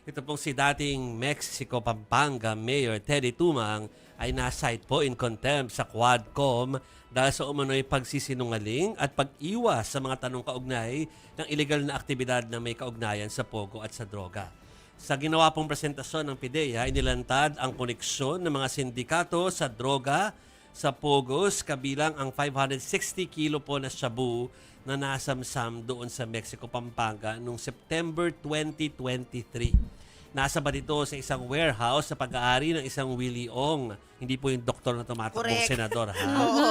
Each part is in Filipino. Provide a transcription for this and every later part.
Ito pong si dating Mexico Pampanga Mayor Teddy Tumang ay na-cite po in contempt sa Quadcom dahil sa umano'y pagsisinungaling at pag-iwas sa mga tanong kaugnay ng illegal na aktibidad na may kaugnayan sa pogo at sa droga. Sa ginawa pong presentasyon ng PIDEA, inilantad ang koneksyon ng mga sindikato sa droga sa pogos kabilang ang 560 kilo po na shabu na nasamsam doon sa Mexico, Pampanga noong September 2023. Nasa ba dito sa isang warehouse sa pag-aari ng isang Willie Ong. Hindi po yung doktor na tumatakbong Correct. senador. Ha? Oo.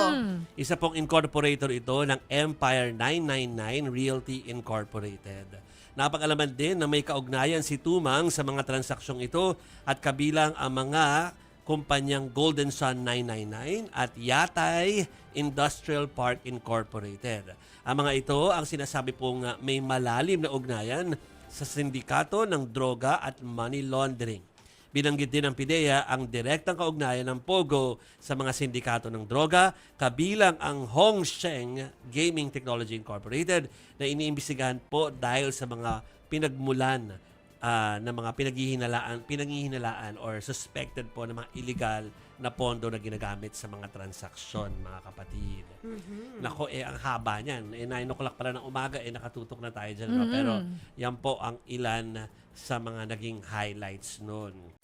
Isa pong incorporator ito ng Empire 999 Realty Incorporated. Napag-alaman din na may kaugnayan si Tumang sa mga transaksyong ito at kabilang ang mga kumpanyang Golden Sun 999 at Yatay Industrial Park Incorporated. Ang mga ito ang sinasabi pong may malalim na ugnayan sa sindikato ng droga at money laundering. Binanggit din ng PIDEA ang direktang kaugnayan ng POGO sa mga sindikato ng droga, kabilang ang Hongsheng Gaming Technology Incorporated na iniimbestigahan po dahil sa mga pinagmulan na mga pinaghihinalaan or suspected po na mga illegal na pondo na ginagamit sa mga transaksyon, mga kapatid. Nako, ang haba niyan. 9 o'clock pala ng umaga, nakatutok na tayo dyan. No? Pero yan po ang ilan sa mga naging highlights nun.